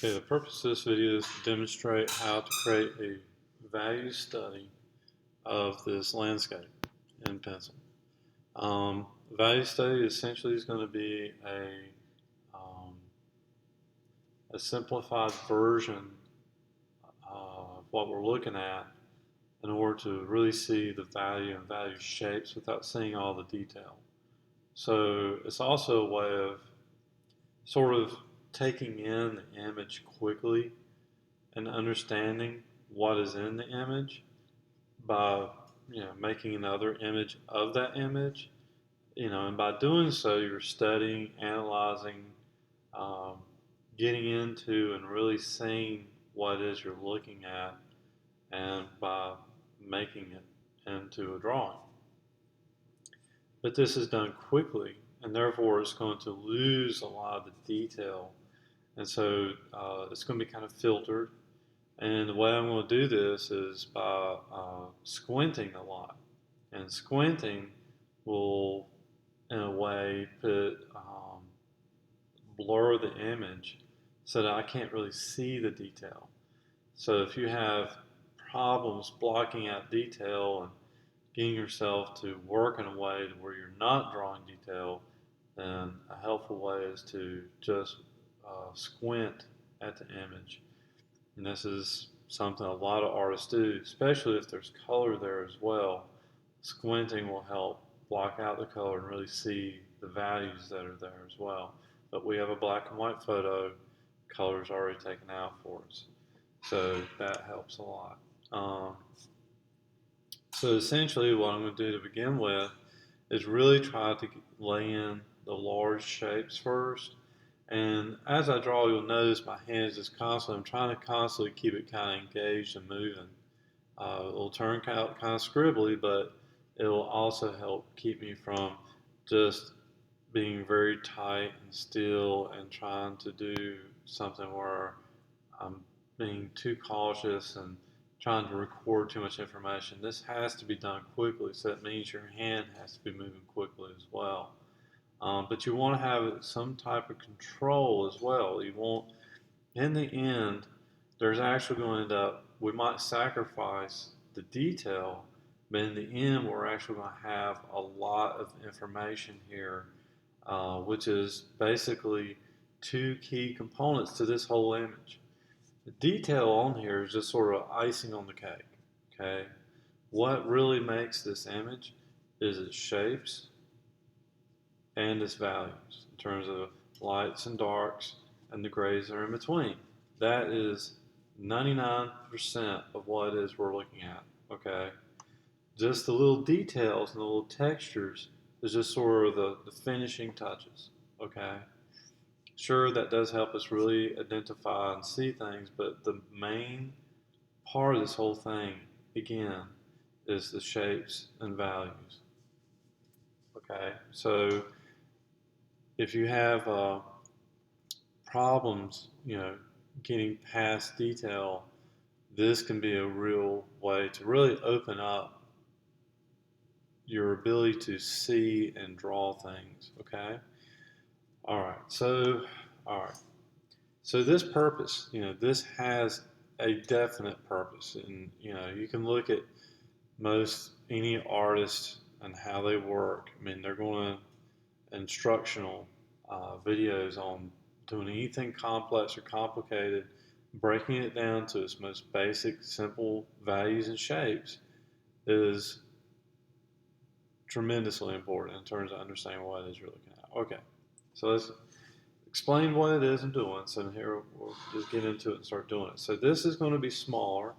Okay, the purpose of this video is to demonstrate how to create a value study of this landscape in pencil. Value study essentially is going to be a simplified version of what we're looking at in order to really see the value and value shapes without seeing all the detail. So it's also a way of sort of taking in the image quickly and understanding what is in the image by making another image of that image, and by doing so you're studying, analyzing, um, getting into and really seeing what it is you're looking at, and by making it into a drawing. But this is done quickly, and therefore it's going to lose a lot of the detail, and so it's going to be kind of filtered. And the way I'm going to do this is by squinting a lot. And squinting will, in a way, blur the image so that I can't really see the detail. So if you have problems blocking out detail and getting yourself to work in a way where you're not drawing detail, then a helpful way is to just squint at the image. And this is something a lot of artists do, especially if there's color there as well. Squinting will help block out the color and really see the values that are there as well. But we have a black and white photo, color's already taken out for us. So that helps a lot. So essentially what I'm going to do to begin with is really try to lay in the large shapes first. And as I draw, you'll notice my hands just constantly, I'm trying to constantly keep it kind of engaged and moving. It'll turn kind of scribbly, but it'll also help keep me from just being very tight and still and trying to do something where I'm being too cautious and trying to record too much information. This has to be done quickly, so that means your hand has to be moving quickly as well. But you want to have some type of control as well. You want, in the end, there's actually going to end up, we might sacrifice the detail, but in the end, we're actually going to have a lot of information here, which is basically two key components to this whole image. The detail on here is just sort of icing on the cake, okay? What really makes this image is its shapes and its values in terms of lights and darks and the grays that are in between. That is 99% of what it is we're looking at, okay? Just the little details and the little textures is just sort of the finishing touches, okay? Sure, that does help us really identify and see things, but the main part of this whole thing, again, is the shapes and values. Okay, so if you have problems, getting past detail, this can be a real way to really open up your ability to see and draw things, okay? All right, so this purpose, this has a definite purpose, and you can look at most any artist and how they work. I mean, they're going to instructional videos on doing anything complex or complicated, breaking it down to its most basic, simple values and shapes is tremendously important in terms of understanding what it is you're looking at. Okay, so let's explain what it is I'm doing. So here we'll just get into it and start doing it. So this is going to be smaller.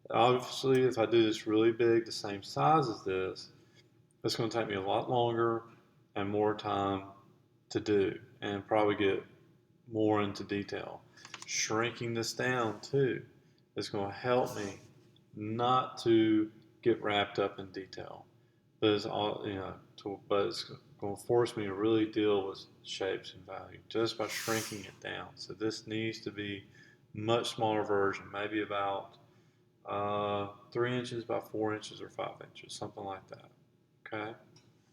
Obviously, if I do this really big, the same size as this, it's going to take me a lot longer and more time to do, and probably get more into detail. Shrinking this down too is going to help me not to get wrapped up in detail, but it's all but it's going to force me to really deal with shapes and value just by shrinking it down. So this needs to be much smaller version, maybe about 3 inches by 4 inches or 5 inches, something like that. Okay,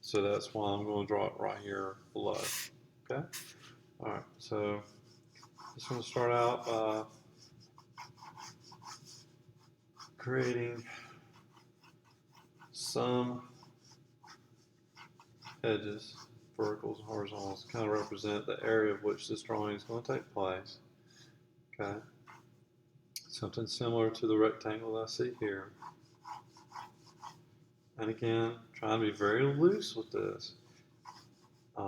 so that's why I'm going to draw it right here below. Okay, all right, so Just want to start out by creating some edges, verticals and horizontals, to kind of represent the area of which this drawing is going to take place. Okay, something similar to the rectangle that I see here. And again, trying to be very loose with this. You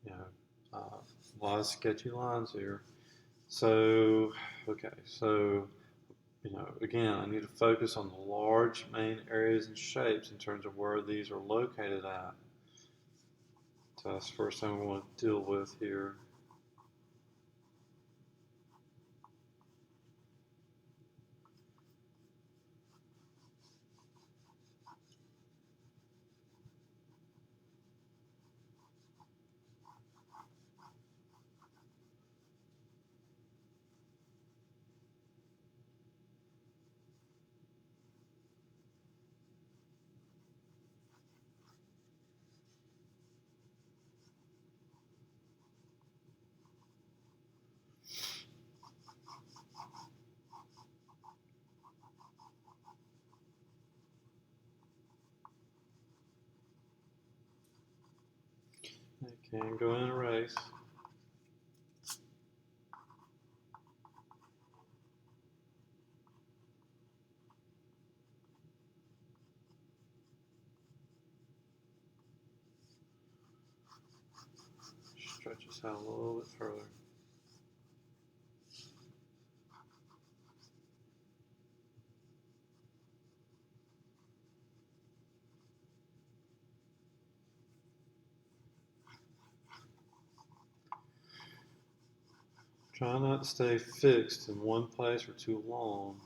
know, a lot of sketchy lines here. So, okay, so, again, I need to focus on the large main areas and shapes in terms of where these are located at. So that's the first thing we want to deal with here. Okay, go in and erase. Stretch this out a little bit further. Try not to stay fixed in one place for too long.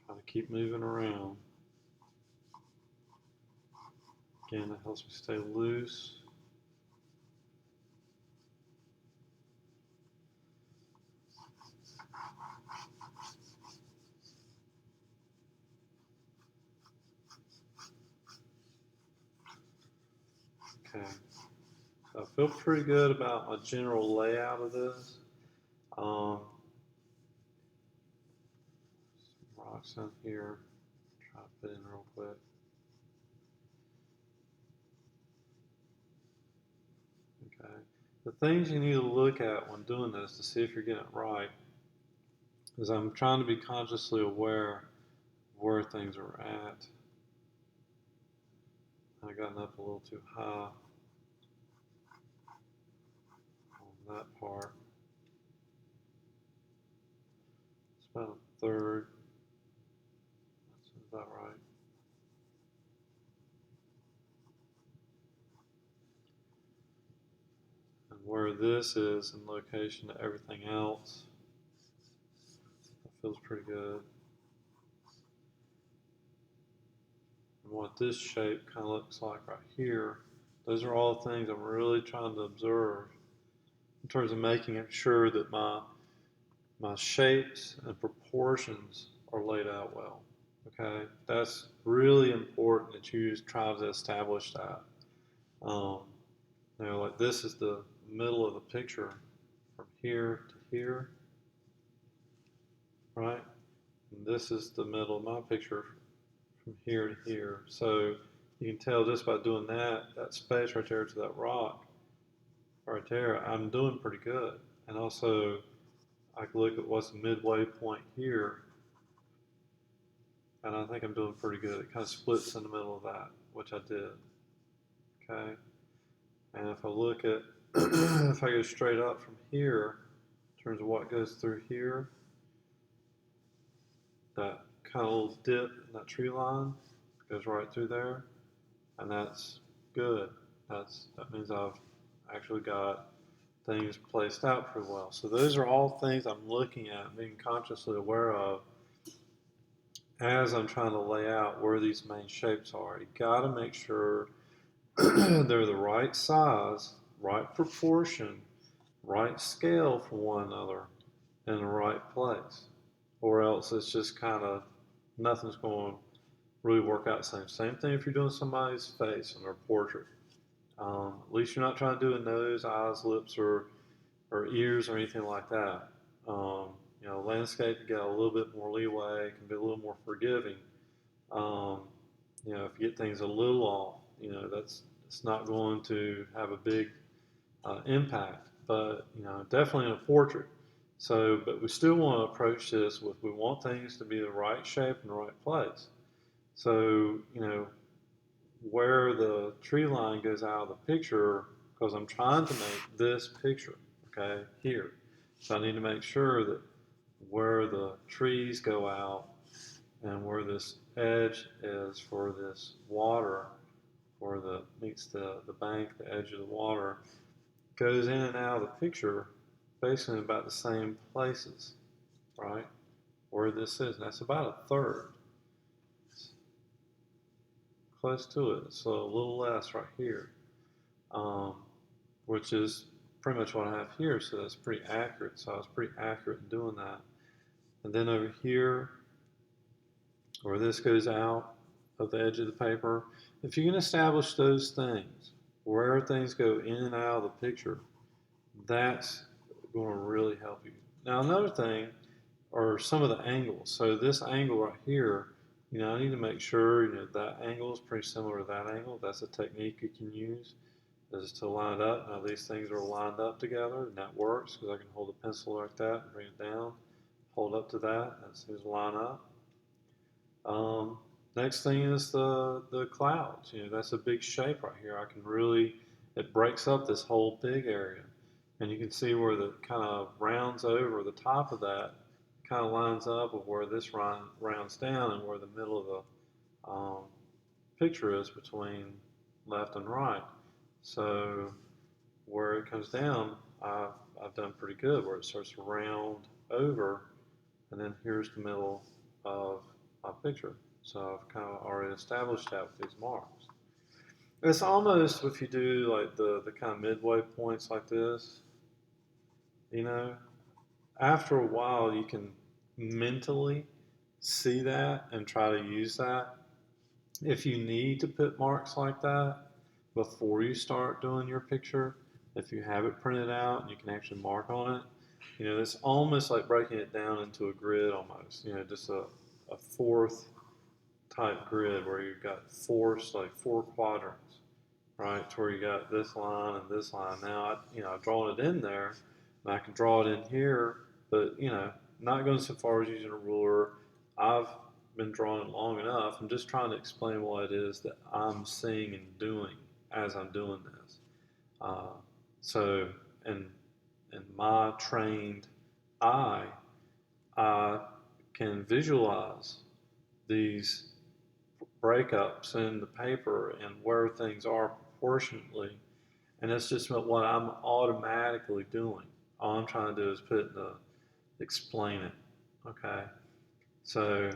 Try to keep moving around. Again, that helps me stay loose. Okay, so I feel pretty good about my general layout of this. Some rocks in here. Try to put in real quick. Okay. The things you need to look at when doing this to see if you're getting it right is I'm trying to be consciously aware of where things are at. I got up a little too high on that part. It's about a third. That's about right. And where this is in location to everything else, that feels pretty good. And what this shape kind of looks like right here, those are all things I'm really trying to observe in terms of making sure that my shapes and proportions are laid out well. Okay, that's really important that you try to establish that. Like this is the middle of the picture from here to here, right? And this is the middle of my picture from here to here. So you can tell just by doing that space right there to that rock right there, I'm doing pretty good. And also, I can look at what's the midway point here, and I think I'm doing pretty good. It kind of splits in the middle of that, which I did. Okay, and if I look at, if I go straight up from here, in terms of what goes through here, that kind of little dip in that tree line goes right through there, and that's good. That means I've actually got things placed out pretty well. So those are all things I'm looking at, being consciously aware of as I'm trying to lay out where these main shapes are. You got to make sure they're the right size, right proportion, right scale for one another in the right place, or else it's just kind of nothing's going to really work out the same. Same thing if you're doing somebody's face in their portrait. At least you're not trying to do a nose, eyes, lips, or ears or anything like that. Landscape, you got a little bit more leeway, can be a little more forgiving. Um, if you get things a little off, it's not going to have a big impact, but definitely in a portrait. So, but we still want to approach this with we want things to be the right shape and the right place. So, where the tree line goes out of the picture, because I'm trying to make this picture, okay, here. So I need to make sure that where the trees go out and where this edge is for this water, where the meets the bank, the edge of the water, goes in and out of the picture basically in about the same places, right? Where this is. And that's about a third. It's close to it. So a little less right here, um, which is pretty much what I have here. So that's pretty accurate. So I was pretty accurate in doing that. And then over here, where this goes out of the edge of the paper, if you can establish those things, where things go in and out of the picture, that's going to really help you. Now, another thing are some of the angles. So this angle right here, I need to make sure, that angle is pretty similar to that angle. That's a technique you can use, is to line it up. Now these things are lined up together, and that works because I can hold a pencil like that and bring it down, hold up to that, and it seems to line up. Next thing is the clouds. That's a big shape right here. I can really, it breaks up this whole big area. And you can see where the kind of rounds over the top of that kind of lines up with where this rounds down and where the middle of the picture is between left and right. So where it comes down, I've done pretty good where it starts to round over, and then here's the middle of my picture. So I've kind of already established that with these marks. It's almost if you do like the kind of midway points like this, after a while you can mentally see that and try to use that. If you need to put marks like that before you start doing your picture, if you have it printed out and you can actually mark on it, it's almost like breaking it down into a grid almost, just a fourth type grid where you've got like four quadrants, right? To where you got this line and this line. Now, I've drawn it in there, and I can draw it in here, but not going so far as using a ruler. I've been drawing it long enough. I'm just trying to explain what it is that I'm seeing and doing as I'm doing this. So, in my trained eye, I can visualize these breakups in the paper and where things are proportionately. And that's just what I'm automatically doing. All I'm trying to do is explain it. Okay. So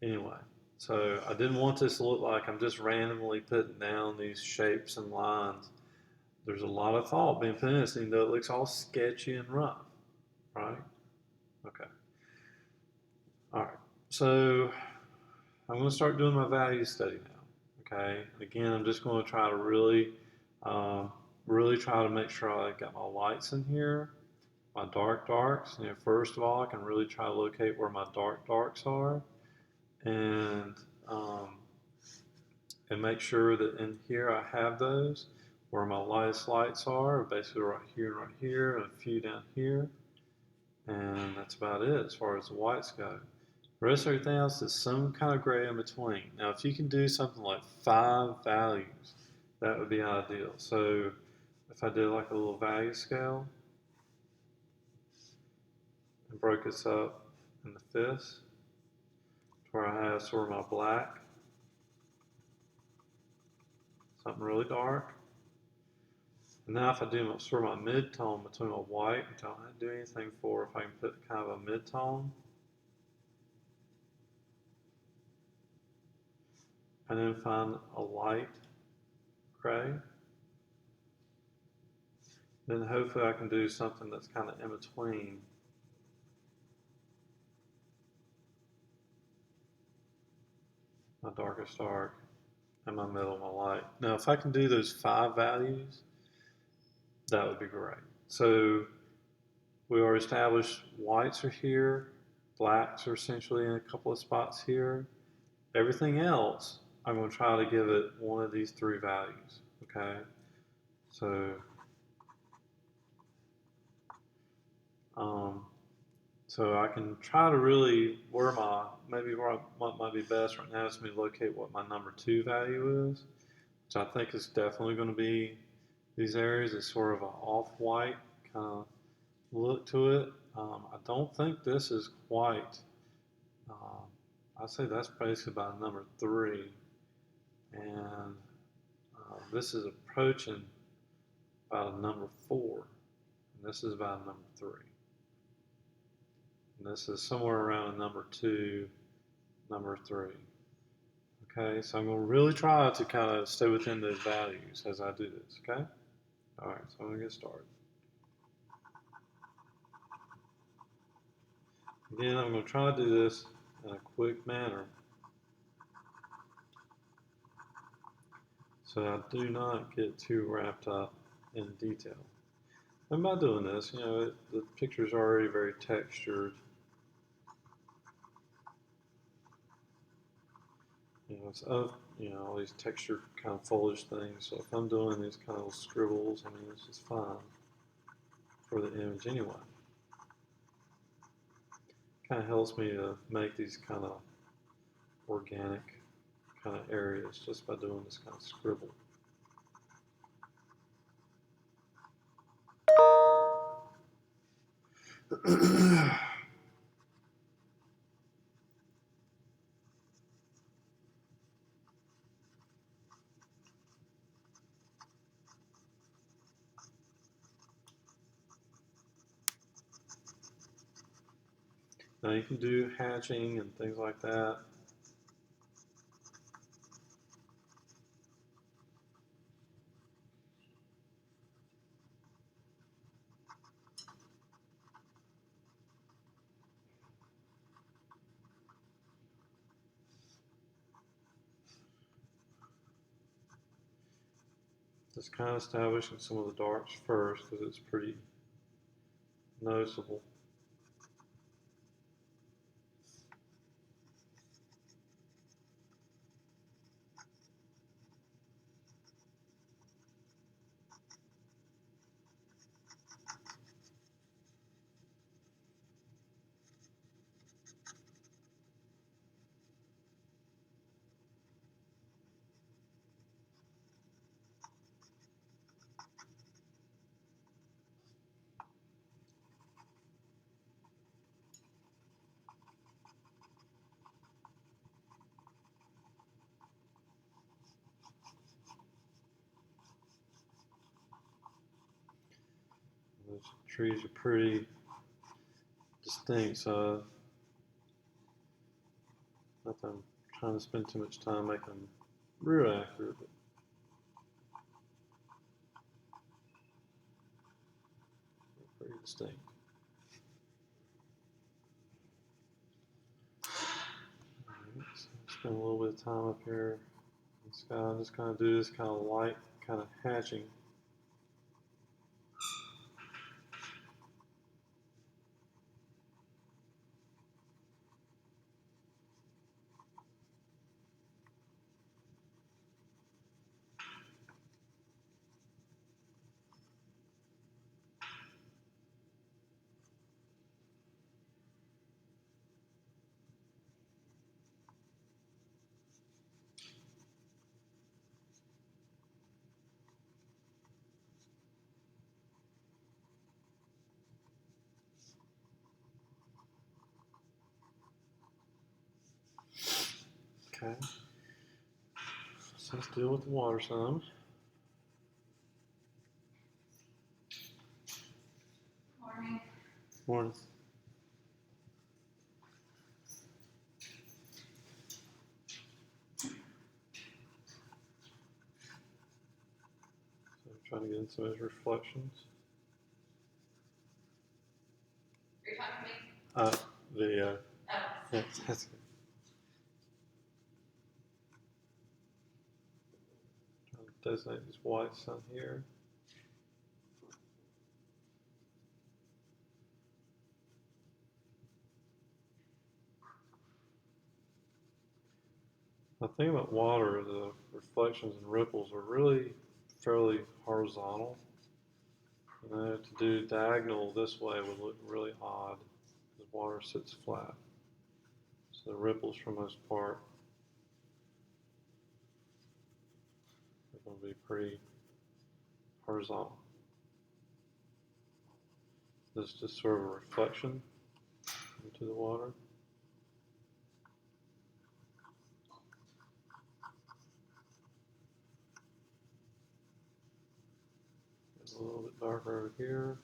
anyway, so I didn't want this to look like I'm just randomly putting down these shapes and lines. There's a lot of thought being put in this, even though it looks all sketchy and rough, right? Okay. All right. So I'm going to start doing my value study now. Okay. Again, I'm just going to try to really try to make sure I got my lights in here, my darks. First of all, I can really try to locate where my darks are, and um, make sure that in here I have those. Where my lightest lights are, basically right here, and a few down here, and that's about it as far as the whites go. The rest of everything else is some kind of gray in between. Now, if you can do something like 5 values, that would be ideal. So if I did like a little value scale and broke this up in the fifths, where I have sort of my black, something really dark. And now if I do sort of my mid-tone between my white, which I don't have to do anything for, if I can put kind of a mid-tone, and then find a light gray, then hopefully I can do something that's kind of in between my darkest dark and my middle, my light. Now, if I can do those 5 values, that would be great. So we already established whites are here, blacks are essentially in a couple of spots here. Everything else, I'm going to try to give it one of these three values, okay? So, um, so I can try to really, maybe what might be best right now is for me to locate what my number 2 value is, which I think is definitely going to be these areas. It's sort of an off-white kind of look to it. I don't think this is quite, I'd say that's basically about number 3. And this is approaching about a number 4. And this is about a number 3. And this is somewhere around a number 2, number 3. Okay, so I'm going to really try to kind of stay within those values as I do this, okay? All right, so I'm going to get started. Again, I'm going to try to do this in a quick manner so I do not get too wrapped up in detail. And by doing this, the picture's already very textured. It's of, all these textured kind of foliage things. So if I'm doing these kind of scribbles, I mean, it's just fine for the image anyway. Kind of helps me to make these kind of organic kind of areas just by doing this kind of scribble. Now you can do hatching and things like that. Just kind of establishing some of the darks first because it's pretty noticeable. Those trees are pretty distinct, so not that I'm trying to spend too much time making them real accurate, but they're pretty distinct. Alright, so spend a little bit of time up here in the sky, just kind of do this kind of light kind of hatching. Okay, so let's deal with the water some. Morning. Morning. So I'm trying to get in some of those reflections. Are you talking to me? Video. Oh. That's good. Trying to designate these whites on here. The thing about water, the reflections and ripples are really fairly horizontal. You know, to do diagonal this way would look really odd because water sits flat. So the ripples, for the most part, are going to be pretty horizontal. This is just sort of a reflection into the water. Get a little bit darker over here.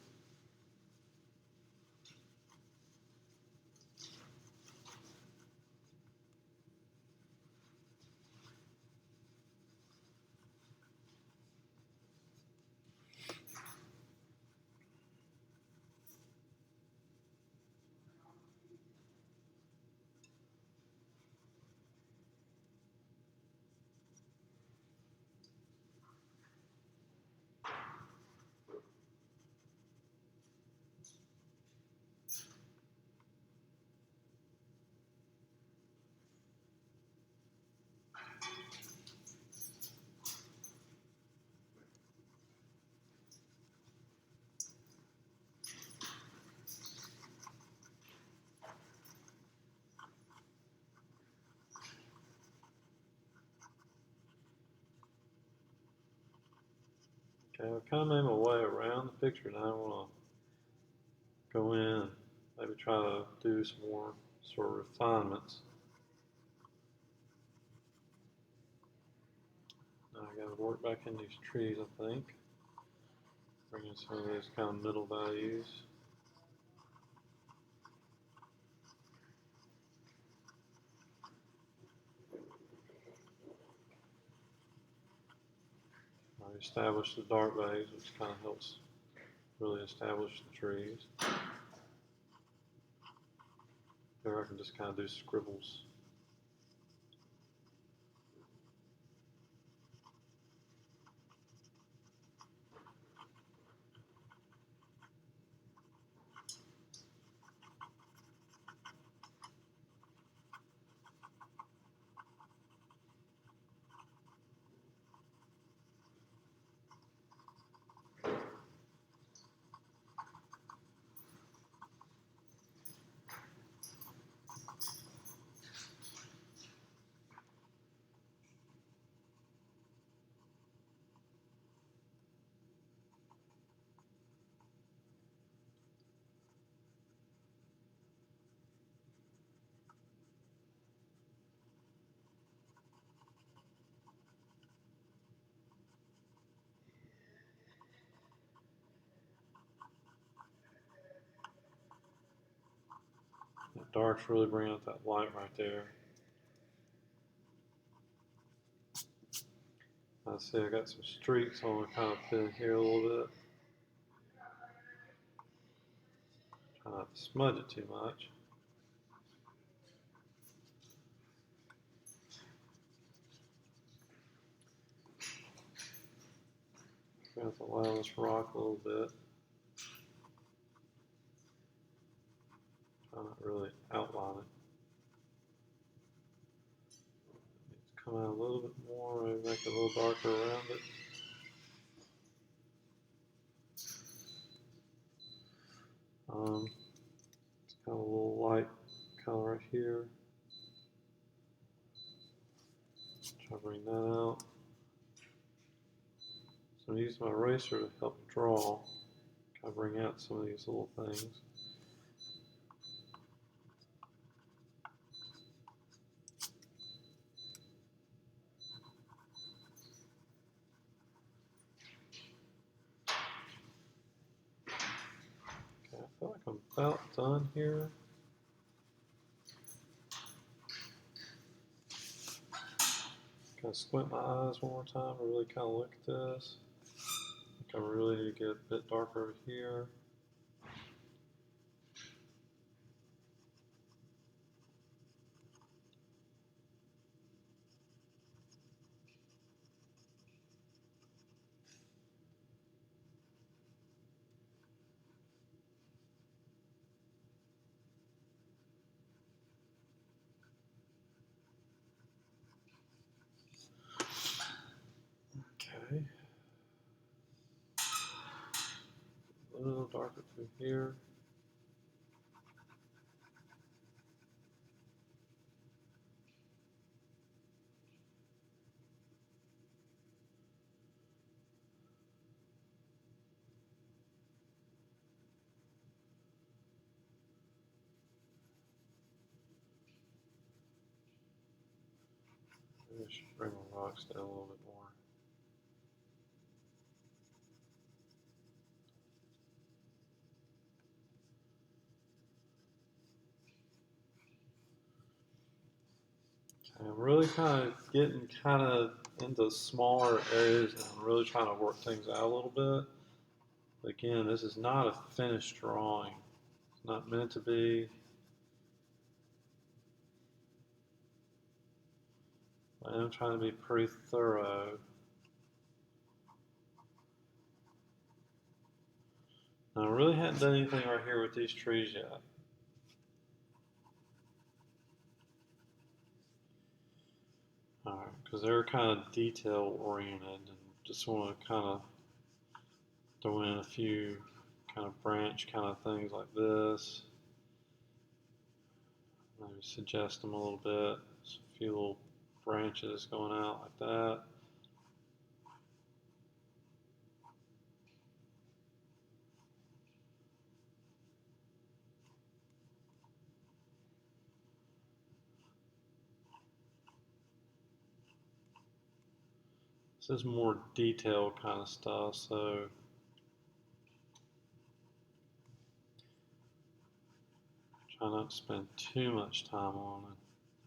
Okay, I've kind of made my way around the picture. Now I want to go in and maybe try to do some more sort of refinements. Now I got to work back in these trees, I think. Bring in some of those kind of middle values. I established the dark values, which kind of helps really establish the trees. Here I can just kind of do scribbles. The darks really bring out that light right there. I see I got some streaks, so I'm going to kind of fit in here a little bit. Try not to smudge it too much. I'm going to allow this rock a little bit. Try not to really outline it. It's come out a little bit more, maybe make it a little darker around it. It's kind of a little light color right here. Try to bring that out. So I'm using my eraser to help draw, kind of bring out some of these little things. Okay, I feel like I'm about done here. Kind of squint my eyes one more time to really kind of look at this. I think I really need to get a bit darker over here. A little darker through here. Maybe I should bring my rocks down a little bit more. Okay, I'm really kind of getting into smaller areas, and I'm really trying to work things out a little bit. But again, this is not a finished drawing. It's not meant to be. I am trying to be pretty thorough. Now, I really hadn't done anything right here with these trees yet. Alright, because they're kind of detail oriented, and just want to kind of throw in a few kind of branch kind of things like this. Maybe suggest them a little bit. Just a few little branches going out like that. This is more detailed kind of stuff, so try not to spend too much time on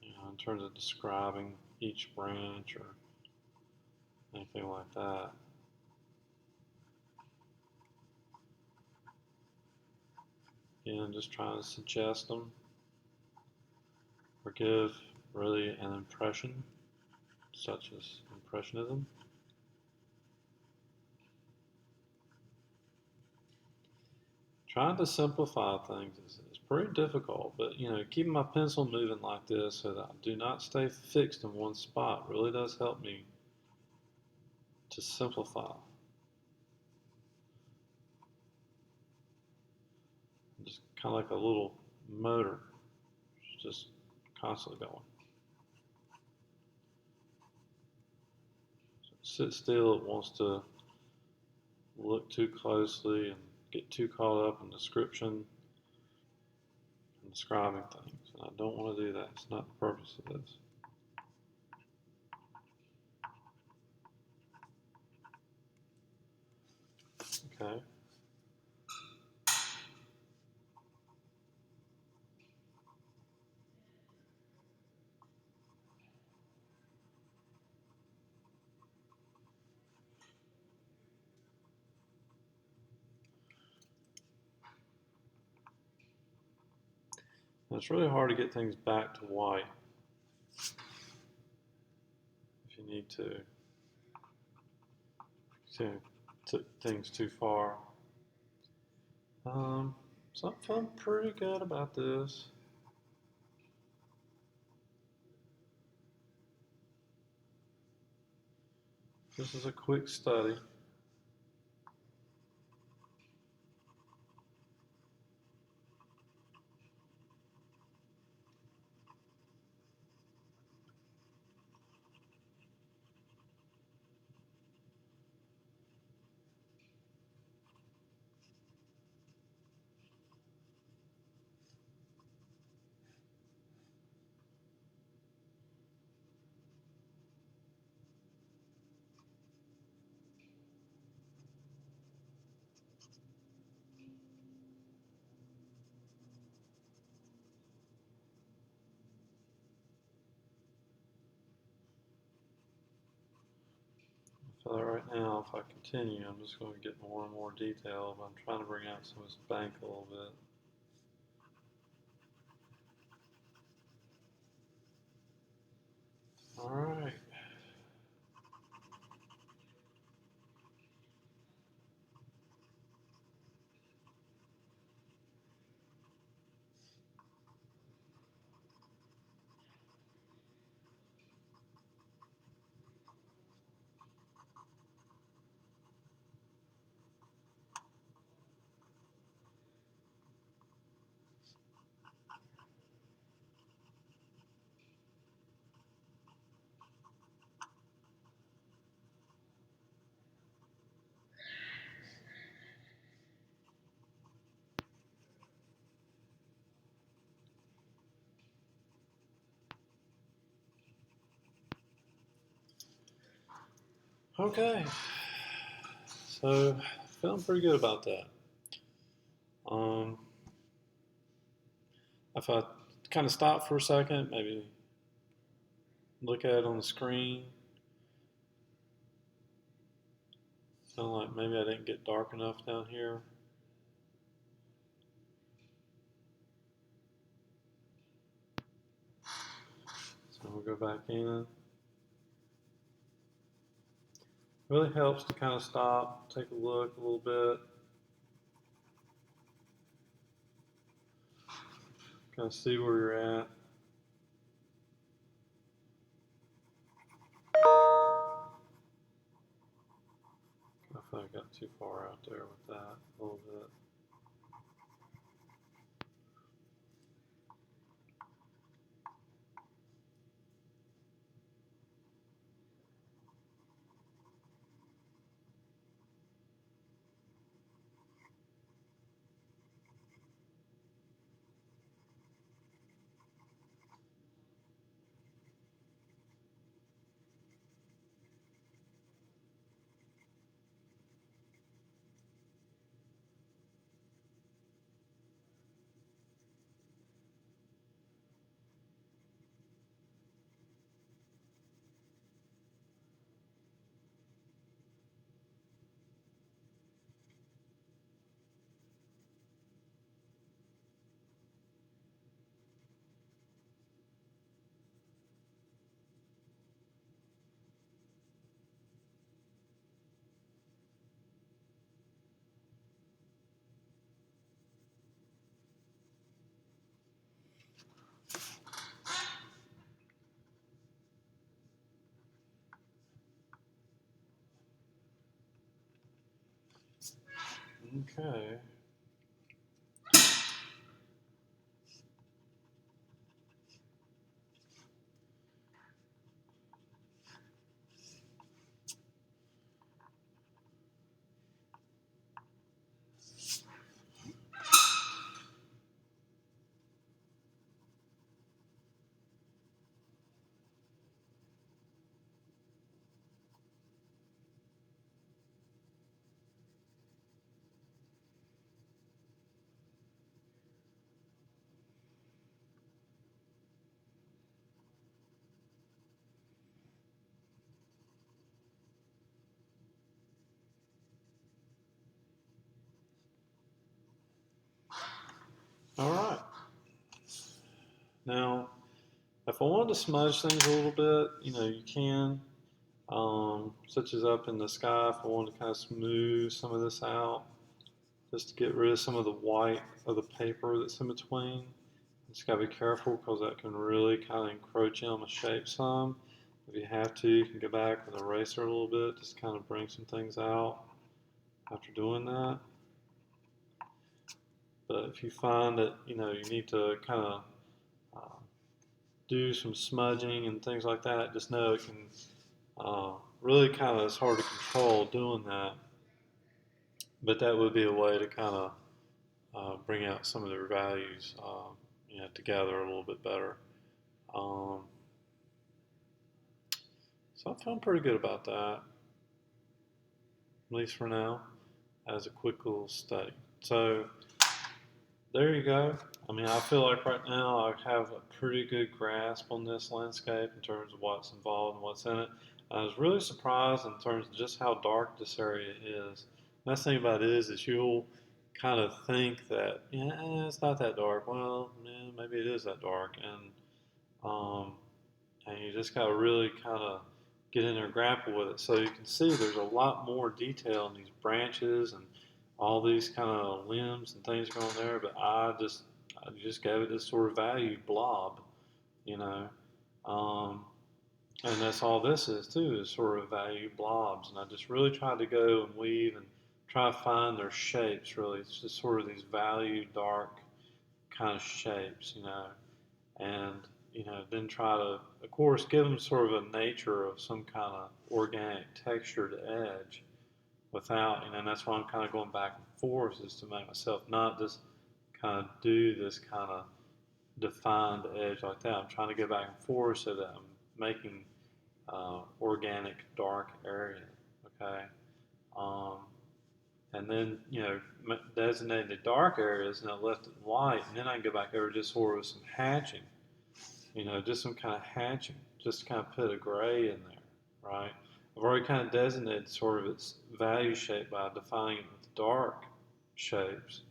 it, in terms of describing each branch or anything like that. Again, just trying to suggest them or give really an impression, such as Impressionism. Trying to simplify things is pretty difficult, but keeping my pencil moving like this so that I do not stay fixed in one spot really does help me to simplify. Just kind of like a little motor, just constantly going. So sit still, it wants to look too closely and get too caught up in description and describing things. And I don't want to do that. It's not the purpose of this. Okay. And it's really hard to get things back to white if you need to. So took things too far. So I'm feeling pretty good about this. This is a quick study. I feel like right now, if I continue, I'm just going to get more and more detail, but I'm trying to bring out some of this bank a little bit. All right. Okay, so feeling pretty good about that. Um, if I kind of stop for a second, maybe look at it on the screen, feeling like maybe I didn't get dark enough down here. So we'll go back in. Really helps to kind of stop, take a look a little bit, kind of see where you're at. I feel like I got too far out there with that a little bit. Okay. All right. Now, if I wanted to smudge things a little bit, you can, such as up in the sky, if I wanted to kind of smooth some of this out, just to get rid of some of the white of the paper that's in between. Just gotta be careful because that can really kind of encroach in on the shape some. If you have to, you can go back with an eraser a little bit, just kind of bring some things out after doing that. But if you find that you need to kind of uh, do some smudging and things like that, just know it can really kind of, it's hard to control doing that. But that would be a way to kind of bring out some of their values, together a little bit better. Um, so I'm feeling pretty good about that, at least for now, as a quick little study. So there you go. I mean, I feel like right now I have a pretty good grasp on this landscape in terms of what's involved and what's in it. I was really surprised in terms of just how dark this area is. The nice thing about it is you'll kind of think that, yeah, it's not that dark. Well, yeah, maybe it is that dark. Um, and you just got to really kind of get in there and grapple with it. So you can see there's a lot more detail in these branches and all these kind of limbs and things going there. But I just gave it this sort of value blob, you know, um, and that's all this is too, is sort of value blobs. And I just really tried to go and weave and try to find their shapes. Really, it's just sort of these value dark kind of shapes, and then try to, of course, give them sort of a nature of some kind of organic textured edge without, and that's why I'm kind of going back and forth, is to make myself not just kind of do this kind of defined edge like that. I'm trying to go back and forth so that I'm making organic dark area. okay? Um, and then, designate the dark areas and I left it light, and then I can go back over just sort of some hatching, just some kind of hatching, just to kind of put a gray in there, right? I've already kind of designated sort of its value shape by defining it with dark shapes.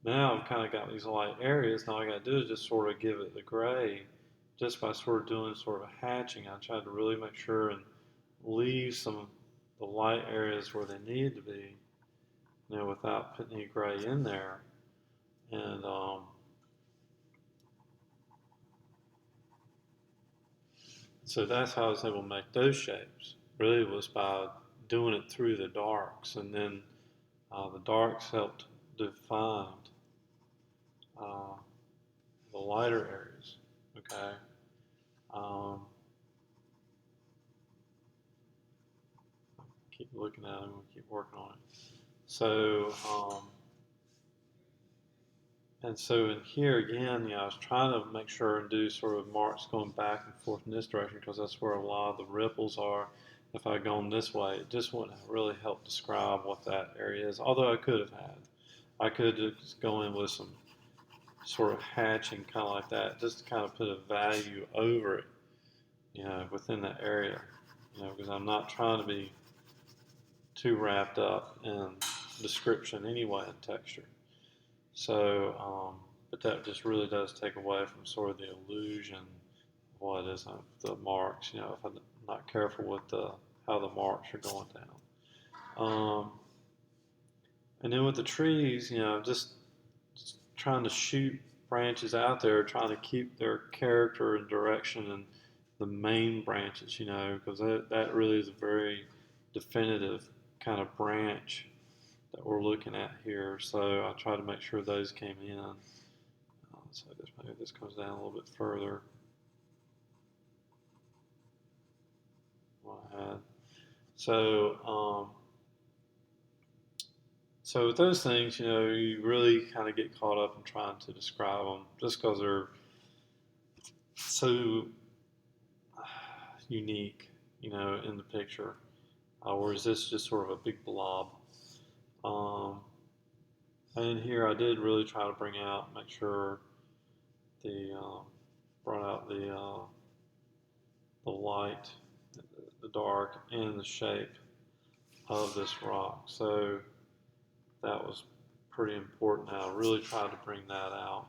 Now I've kind of got these light areas. Now all I got to do is just sort of give it the gray just by sort of doing sort of a hatching. I tried to really make sure and leave some of the light areas where they need to be, without putting any gray in there. And so that's how I was able to make those shapes. Really was by doing it through the darks, and then the darks helped define uh, the lighter areas. Okay. Um, keep looking at them. We keep working on it. So, and so in here again, I was trying to make sure and do sort of marks going back and forth in this direction because that's where a lot of the ripples are. If I'd gone this way, it just wouldn't have really helped describe what that area is. Although I could have had, I could just go in with some sort of hatching, kind of like that, just to kind of put a value over it, within that area, because I'm not trying to be too wrapped up in description anyway and texture. So, but that just really does take away from sort of the illusion of what is the marks, if I'm not careful with how the marks are going down. And then with the trees, just trying to shoot branches out there, trying to keep their character and direction and the main branches, because that really is a very definitive kind of branch that we're looking at here. So I try to make sure those came in. So maybe this comes down a little bit further. What I had. So with those things, you really kind of get caught up in trying to describe them just because they're so unique, in the picture. Whereas this is just sort of a big blob. Um, and here I did really try to bring out, make sure brought out the light, the dark, and the shape of this rock. So that was pretty important. I really tried to bring that out.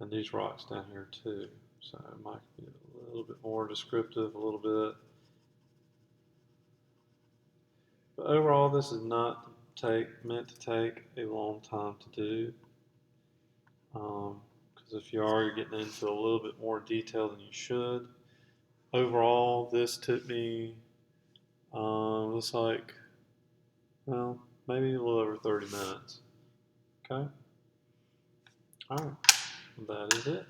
And these rocks down here too. So it might be a little bit more descriptive, a little bit. But overall, this is not meant to take a long time to do. Because if you are, you're getting into a little bit more detail than you should. Overall, this took me, looks like, well, maybe a little over 30 minutes. Okay? All right. That is it.